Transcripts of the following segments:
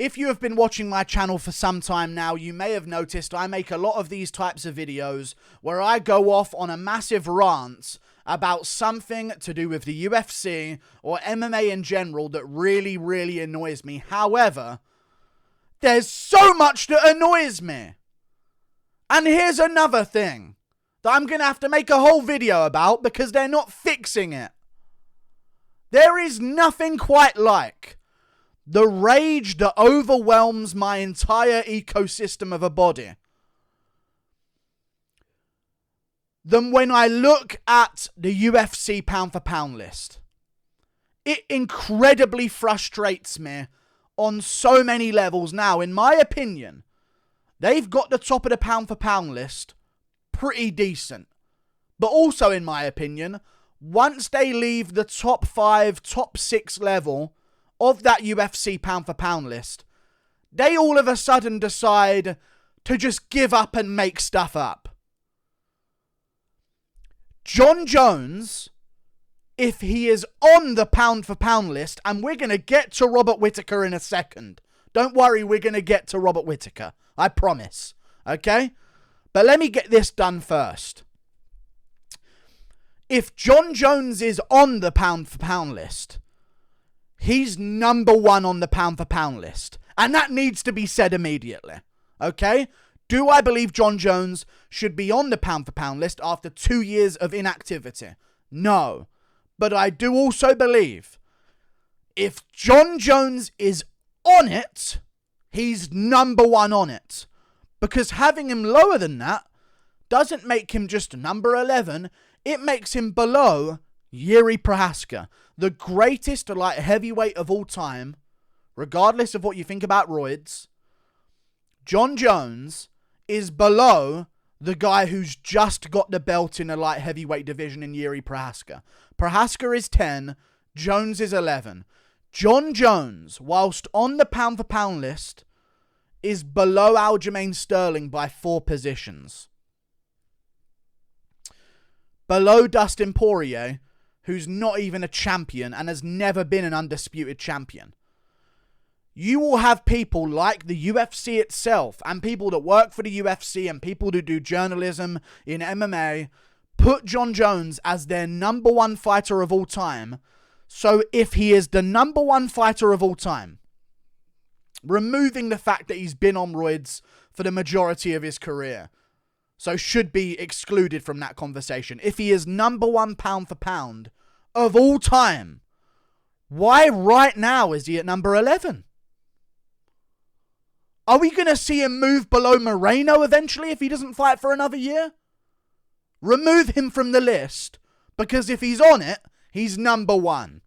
If you have been watching my channel for some time now, you may have noticed I make a lot of these types of videos where I go off on a massive rant about something to do with the UFC or MMA in general that really, really annoys me. However, there's so much that annoys me. And here's another thing that I'm going to have to make a whole video about because they're not fixing it. There is nothing quite like the rage that overwhelms my entire ecosystem of a body than when I look at the UFC pound for pound list. It incredibly frustrates me on so many levels now. In my opinion, they've got the top of the pound for pound list pretty decent. But also, in my opinion, once they leave the top 5, top 6 level of that UFC pound for pound list, they all of a sudden decide to just give up and make stuff up. Jon Jones, if he is on the pound for pound list, and we're going to get to Robert Whittaker in a second. Don't worry, we're going to get to Robert Whittaker. I promise. Okay? But let me get this done first. If Jon Jones is on the pound for pound list, he's number 1 on the pound for pound list. And that needs to be said immediately. Okay? Do I believe Jon Jones should be on the pound for pound list after 2 years of inactivity? No. But I do also believe if Jon Jones is on it, he's number 1 on it. Because having him lower than that doesn't make him just number 11. It makes him below Jiří Procházka, the greatest light heavyweight of all time, regardless of what you think about roids. Jon Jones is below the guy who's just got the belt in the light heavyweight division in Jiří Procházka. Procházka is 10, Jones is 11. Jon Jones, whilst on the pound for pound list, is below Aljamain Sterling by 4 positions. Below Dustin Poirier, who's not even a champion and has never been an undisputed champion. You will have people like the UFC itself and people that work for the UFC and people who do journalism in MMA put Jon Jones as their number 1 fighter of all time. So if he is the number 1 fighter of all time, removing the fact that he's been on roids for the majority of his career, so should be excluded from that conversation. If he is number 1 pound for pound of all time, why right now is he at number 11? Are we going to see him move below Moreno eventually if he doesn't fight for another year? Remove him from the list, because if he's on it, he's number 1.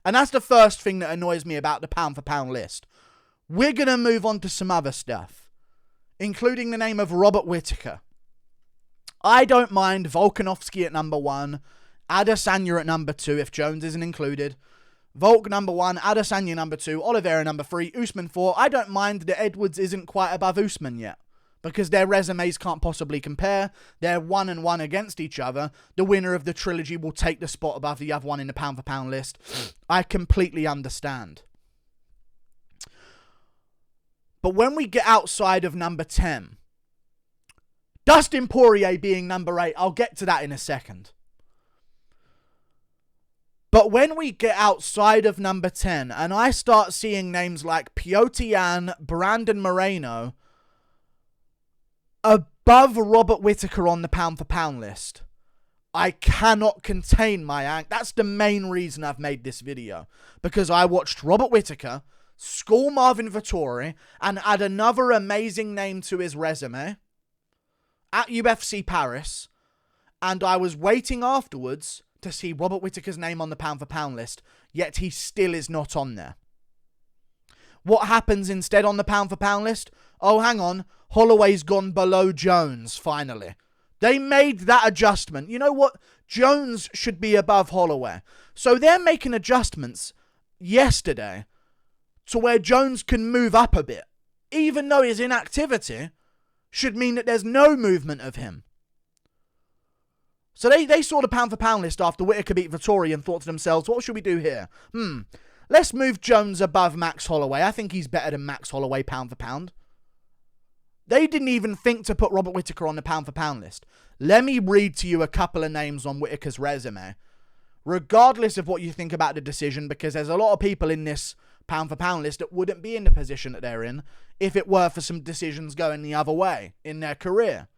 And that's the first thing that annoys me about the pound for pound list. We're going to move on to some other stuff, including the name of Robert Whittaker. I don't mind Volkanovski at number 1, Adesanya at number 2 if Jones isn't included. Volk number 1, Adesanya number 2, Oliveira number 3, Usman 4. I don't mind that Edwards isn't quite above Usman yet, because their resumes can't possibly compare. They're 1-1 against each other. The winner of the trilogy will take the spot above the other one in the pound for pound list. I completely understand. But when we get outside of number 10, Dustin Poirier being number 8, I'll get to that in a second. But when we get outside of number 10 and I start seeing names like Petr Yan, Brandon Moreno above Robert Whittaker on the pound for pound list, I cannot contain my anger. That's the main reason I've made this video. Because I watched Robert Whittaker school Marvin Vettori and add another amazing name to his resume at UFC Paris, and I was waiting afterwards to see Robert Whittaker's name on the pound for pound list, yet he still is not on there. What happens instead on the pound for pound list? Oh, hang on, Holloway's gone below Jones, finally. They made that adjustment. You know what? Jones should be above Holloway. So they're making adjustments yesterday to where Jones can move up a bit, even though his inactivity should mean that there's no movement of him. So they saw the pound for pound list after Whittaker beat Vettori and thought to themselves, what should we do here? Let's move Jones above Max Holloway. I think he's better than Max Holloway pound for pound. They didn't even think to put Robert Whittaker on the pound for pound list. Let me read to you a couple of names on Whittaker's resume. Regardless of what you think about the decision, because there's a lot of people in this pound for pound list that wouldn't be in the position that they're in if it were for some decisions going the other way in their career.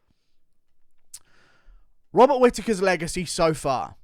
Robert Whittaker's legacy so far.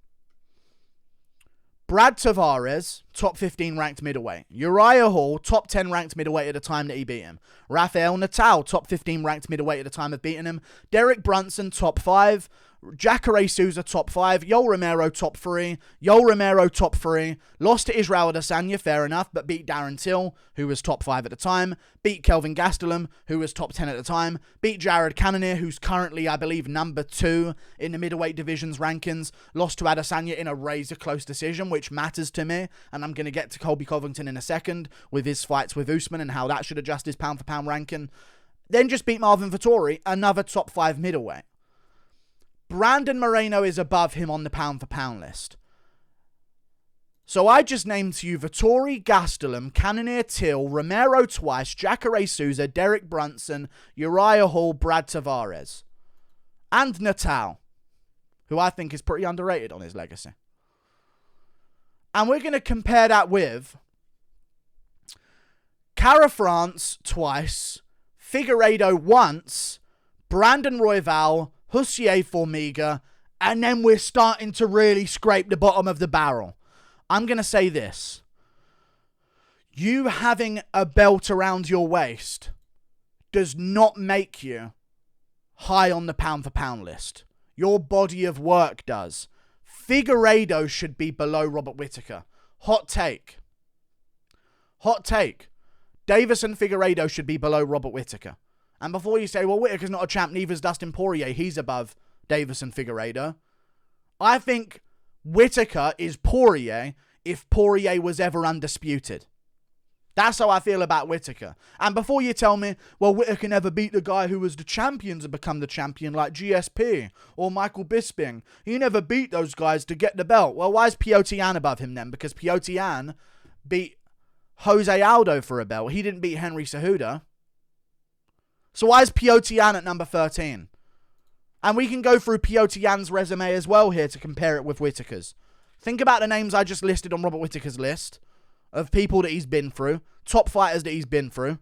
Brad Tavares, top 15 ranked middleweight. Uriah Hall, top 10 ranked middleweight at the time that he beat him. Rafael Natal, top 15 ranked middleweight at the time of beating him. Derek Brunson, top 5. Jacare Souza, top 5. Yoel Romero, top 3. Yoel Romero, top 3. Lost to Israel Adesanya, fair enough, but beat Darren Till, who was top 5 at the time. Beat Kelvin Gastelum, who was top 10 at the time. Beat Jared Cannonier, who's currently, I believe, number 2 in the middleweight division's rankings. Lost to Adesanya in a razor-close decision, which matters to me. And I'm going to get to Colby Covington in a second with his fights with Usman and how that should adjust his pound-for-pound ranking. Then just beat Marvin Vettori, another top 5 middleweight. Brandon Moreno is above him on the pound-for-pound list. So I just named to you Vettori, Gastelum, Cannonier, Till, Romero twice, Jacare Souza, Derek Brunson, Uriah Hall, Brad Tavares. And Natal, who I think is pretty underrated on his legacy. And we're going to compare that with Cara France twice, Figueiredo once, Brandon Royval, Hussier Formiga, and then we're starting to really scrape the bottom of the barrel. I'm going to say this. You having a belt around your waist does not make you high on the pound-for-pound list. Your body of work does. Figueiredo should be below Robert Whittaker. Hot take. Hot take. Davison Figueiredo should be below Robert Whittaker. And before you say, well, Whittaker's not a champ, neither's Dustin Poirier, he's above Davison Figueiredo. I think Whittaker is Poirier if Poirier was ever undisputed. That's how I feel about Whittaker. And before you tell me, well, Whittaker never beat the guy who was the champion to become the champion, like GSP or Michael Bisping. He never beat those guys to get the belt. Well, why is Piotr Jan above him then? Because Piotr Jan beat Jose Aldo for a belt. He didn't beat Henry Cejudo. So why is Piotr Jan at number 13? And we can go through Piotr Jan's resume as well here to compare it with Whittaker's. Think about the names I just listed on Robert Whittaker's list of people that he's been through, top fighters that he's been through.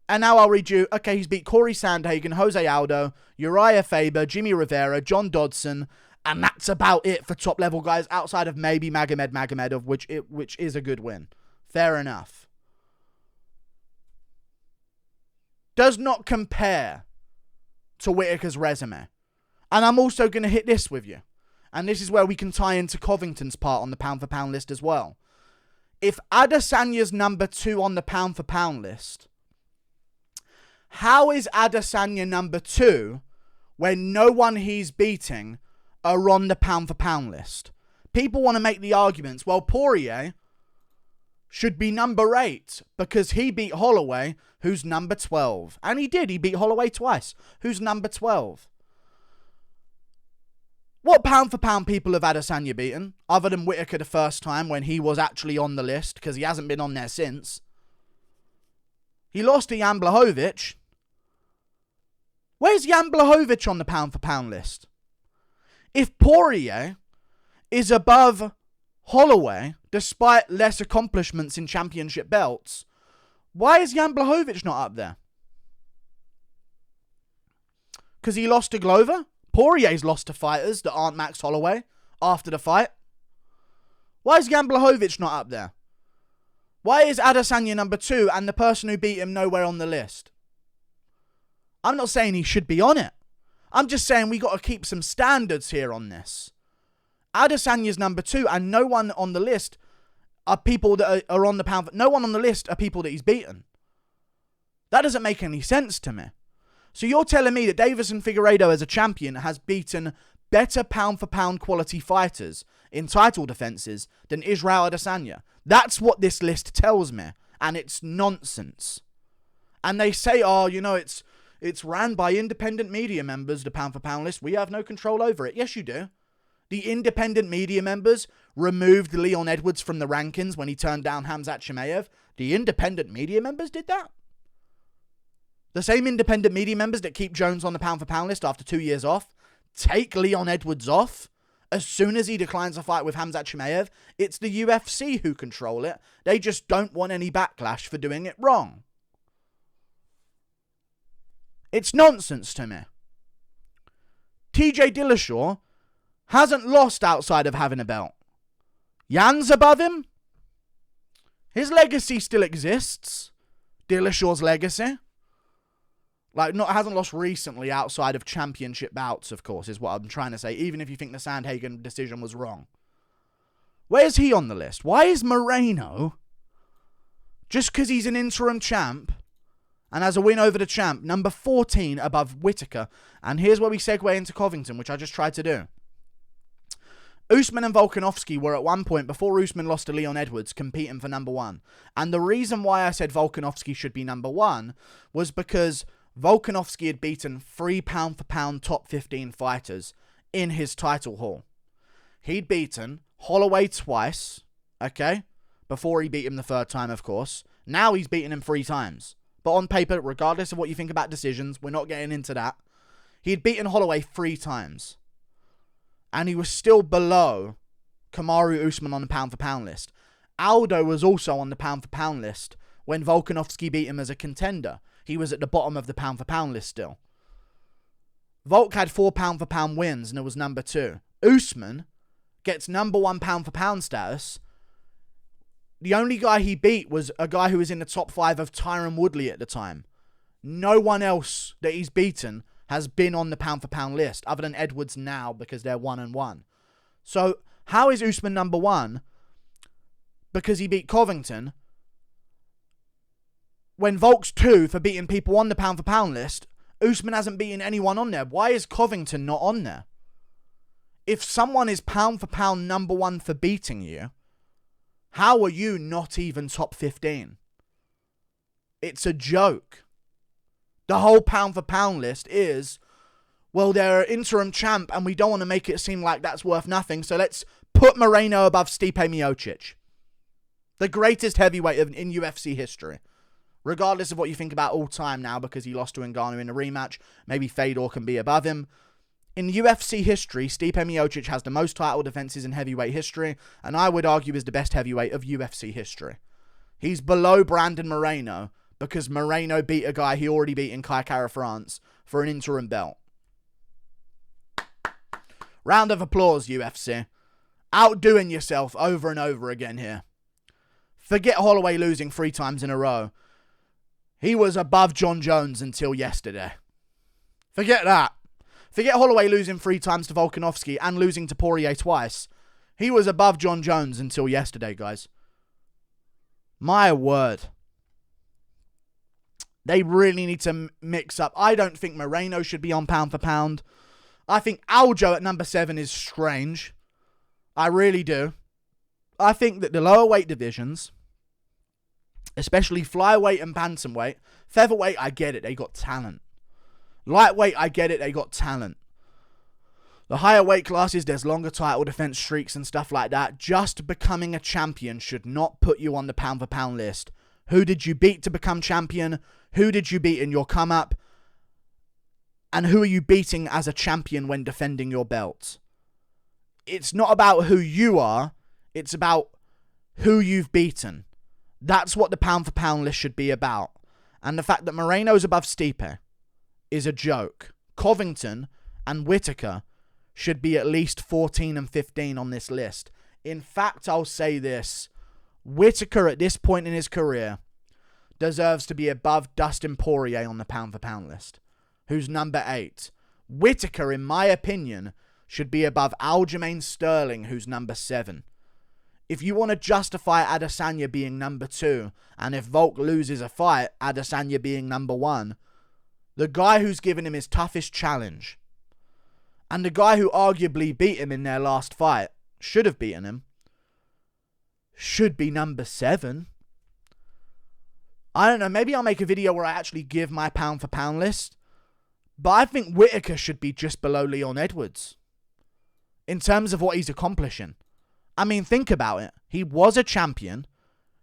And now I'll read you, okay, he's beat Corey Sandhagen, Jose Aldo, Uriah Faber, Jimmy Rivera, John Dodson, and that's about it for top level guys outside of maybe Magomedov, which is a good win. Fair enough. Does not compare to Whittaker's resume. And I'm also going to hit this with you. And this is where we can tie into Covington's part on the pound-for-pound list as well. If Adesanya's number 2 on the pound-for-pound list, how is Adesanya number 2 when no one he's beating are on the pound-for-pound list? People want to make the arguments, well, Poirier should be number 8 because he beat Holloway, who's number 12. And he did. He beat Holloway twice, who's number 12. What pound-for-pound people have Adesanya beaten, other than Whittaker the first time when he was actually on the list, because he hasn't been on there since? He lost to Jan Blachowicz. Where's Jan Blachowicz on the pound-for-pound list? If Poirier is above Holloway, despite less accomplishments in championship belts, why is Jan Blachowicz not up there? Because he lost to Glover? Poirier's lost to fighters that aren't Max Holloway after the fight. Why is Jan Blachowicz not up there? Why is Adesanya number 2 and the person who beat him nowhere on the list? I'm not saying he should be on it. I'm just saying we got to keep some standards here on this. Adesanya's number 2 and no one on the list are people that are on the pound. No one on the list are people that he's beaten. That doesn't make any sense to me. So you're telling me that Davison Figueiredo as a champion has beaten better pound-for-pound quality fighters in title defenses than Israel Adesanya. That's what this list tells me. And it's nonsense. And they say, oh, you know, it's ran by independent media members, the pound-for-pound list. We have no control over it. Yes, you do. The independent media members removed Leon Edwards from the rankings when he turned down Khamzat Chimaev. The independent media members did that. The same independent media members that keep Jones on the pound-for-pound list after 2 years off take Leon Edwards off as soon as he declines a fight with Khamzat Chimaev. It's the UFC who control it. They just don't want any backlash for doing it wrong. It's nonsense to me. TJ Dillashaw hasn't lost outside of having a belt. Jan's above him. His legacy still exists. Dillashaw's legacy. Hasn't lost recently outside of championship bouts, of course, is what I'm trying to say, even if you think the Sandhagen decision was wrong. Where's he on the list? Why is Moreno, just because he's an interim champ and has a win over the champ, number 14 above Whittaker? And here's where we segue into Covington, which I just tried to do. Usman and Volkanovski were at one point, before Usman lost to Leon Edwards, competing for number 1. And the reason why I said Volkanovski should be number 1 was because Volkanovski had beaten 3 pound-for-pound top 15 fighters in his title haul. He'd beaten Holloway twice, okay? Before he beat him the third time, of course. Now he's beaten him 3 times. But on paper, regardless of what you think about decisions, we're not getting into that. He'd beaten Holloway 3 times. And he was still below Kamaru Usman on the pound-for-pound list. Aldo was also on the pound-for-pound list when Volkanovski beat him as a contender. He was at the bottom of the pound-for-pound list still. Volk had 4 pound-for-pound wins and it was number 2. Usman gets number 1 pound-for-pound status. The only guy he beat was a guy who was in the top 5 of Tyron Woodley at the time. No one else that he's beaten has been on the pound-for-pound list, other than Edwards now, because they're 1-1. So, how is Usman number 1? Because he beat Covington, when Volk's 2 for beating people on the pound-for-pound list. Usman hasn't beaten anyone on there. Why is Covington not on there? If someone is pound-for-pound number 1 for beating you, how are you not even top 15? It's a joke. The whole pound-for-pound list is, well, they're an interim champ and we don't want to make it seem like that's worth nothing, so let's put Moreno above Stipe Miocic. The greatest heavyweight in UFC history. Regardless of what you think about all time now, because he lost to Ngannou in a rematch, maybe Fedor can be above him. In UFC history, Stipe Miocic has the most title defenses in heavyweight history, and I would argue is the best heavyweight of UFC history. He's below Brandon Moreno, because Moreno beat a guy he already beat in Kai Kara France for an interim belt. Round of applause, UFC. Outdoing yourself over and over again here. Forget Holloway losing 3 times in a row. He was above John Jones until yesterday. Forget that. Forget Holloway losing 3 times to Volkanovski and losing to Poirier twice. He was above John Jones until yesterday, guys. My word. They really need to mix up. I don't think Moreno should be on pound for pound. I think Aljo at number 7 is strange. I really do. I think that the lower weight divisions, especially flyweight and bantamweight, featherweight, I get it, they got talent. Lightweight, I get it, they got talent. The higher weight classes, there's longer title defense streaks and stuff like that. Just becoming a champion should not put you on the pound for pound list. Who did you beat to become champion? Who did you beat in your come up? And who are you beating as a champion when defending your belt? It's not about who you are, it's about who you've beaten. That's what the pound for pound list should be about. And the fact that Moreno's above Stipe is a joke. Covington and Whittaker should be at least 14 and 15 on this list. In fact, I'll say this. Whittaker at this point in his career deserves to be above Dustin Poirier on the pound for pound list, who's number 8. Whittaker, in my opinion, should be above Aljamain Sterling, who's number 7. If you want to justify Adesanya being number 2, and if Volk loses a fight, Adesanya being number 1, the guy who's given him his toughest challenge, and the guy who arguably beat him in their last fight, should have beaten him, should be number 7. I don't know, maybe I'll make a video where I actually give my pound for pound list, but I think Whittaker should be just below Leon Edwards. in terms of what he's accomplishing. I mean, think about it. He was a champion.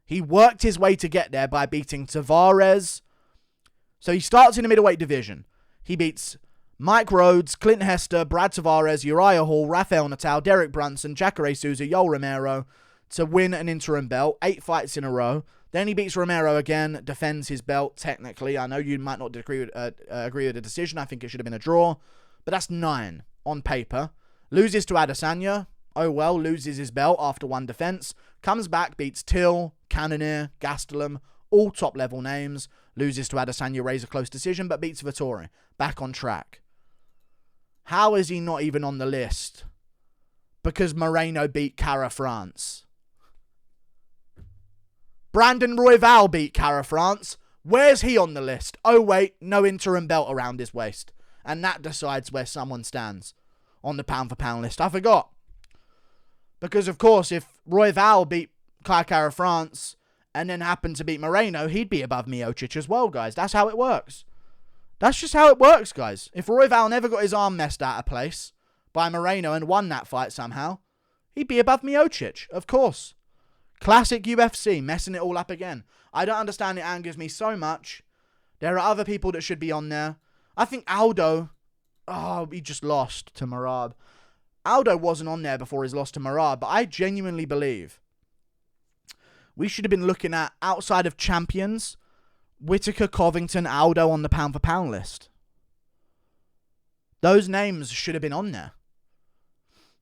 He worked his way to get there by beating Tavares. So he starts in the middleweight division. He beats Mike Rhodes, Clint Hester, Brad Tavares, Uriah Hall, Rafael Natal, Derek Brunson, Jacare Souza, Yoel Romero to win an interim belt. 8 fights in a row. Then he beats Romero again, defends his belt technically. I know you might not agree with the decision. I think it should have been a draw. But that's 9 on paper. Loses to Adesanya. Oh well, loses his belt after one defense. Comes back, beats Till, Cannonier, Gastelum, all top-level names. Loses to Adesanya, razor close decision, but beats Vettori. Back on track. How is he not even on the list? Because Moreno beat Cara France. Brandon Royval beat Cara France. Where's he on the list? Oh wait, no interim belt around his waist. And that decides where someone stands on the pound-for-pound list. I forgot. Because, of course, if Royval beat Cara France and then happened to beat Moreno, he'd be above Miocic as well, guys. That's how it works. That's just how it works, guys. If Royval never got his arm messed out of place by Moreno and won that fight somehow, he'd be above Miocic, of course. Classic UFC, messing it all up again. I don't understand. It angers me so much. There are other people that should be on there. I think Aldo, he just lost to Merab. Aldo wasn't on there before his loss to Merab, but I genuinely believe we should have been looking at, outside of champions, Whittaker, Covington, Aldo on the pound-for-pound list. Those names should have been on there.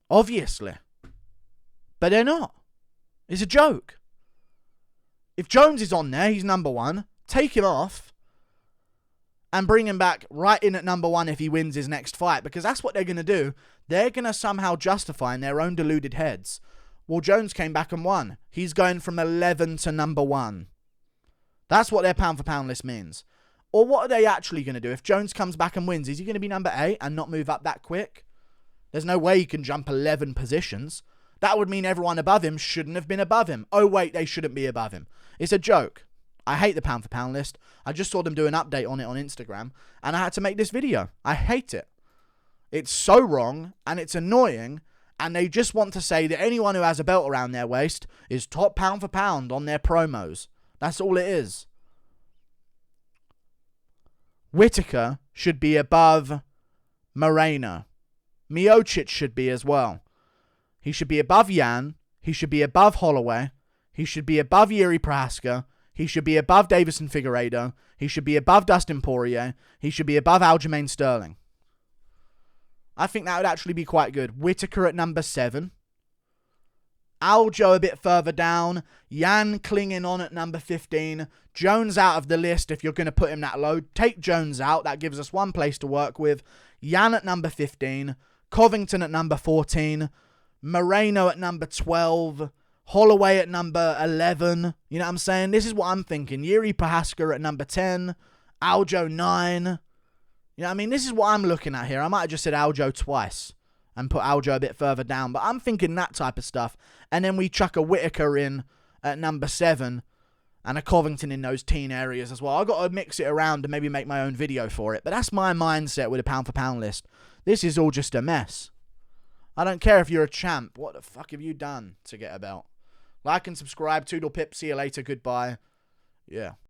Obviously. But they're not. It's a joke. If Jones is on there, he's number 1. Take him off and bring him back right in at number 1 if he wins his next fight, because that's what they're going to do. They're going to somehow justify in their own deluded heads, well, Jones came back and won. He's going from 11 to number 1. That's what their pound-for-pound list means. Or what are they actually going to do? If Jones comes back and wins, is he going to be number 8 and not move up that quick? There's no way he can jump 11 positions. That would mean everyone above him shouldn't have been above him. Oh, wait, they shouldn't be above him. It's a joke. I hate the pound-for-pound list. I just saw them do an update on it on Instagram, and I had to make this video. I hate it. It's so wrong, and it's annoying, and they just want to say that anyone who has a belt around their waist is top pound-for-pound on their promos. That's all it is. Whittaker should be above Moreno. Miocic should be as well. He should be above Yan. He should be above Holloway. He should be above Yuri Prohaska. He should be above Davison Figueiredo. He should be above Dustin Poirier. He should be above Aljamain Sterling. I think that would actually be quite good. Whittaker at number 7. Aljo a bit further down. Yan clinging on at number 15. Jones out of the list if you're going to put him that low. Take Jones out. That gives us one place to work with. Yan at number 15. Covington at number 14. Moreno at number 12. Holloway at number 11. You know what I'm saying? This is what I'm thinking. Yuri Prohaska at number 10. Aljo 9. You know what I mean? This is what I'm looking at here. I might have just said Aljo twice and put Aljo a bit further down, but I'm thinking that type of stuff. And then we chuck a Whittaker in at number 7 and a Covington in those teen areas as well. I've got to mix it around and maybe make my own video for it, but that's my mindset with a pound-for-pound list. This is all just a mess. I don't care if you're a champ. What the fuck have you done to get a belt? Like and subscribe. Toodle pip. See you later. Goodbye. Yeah.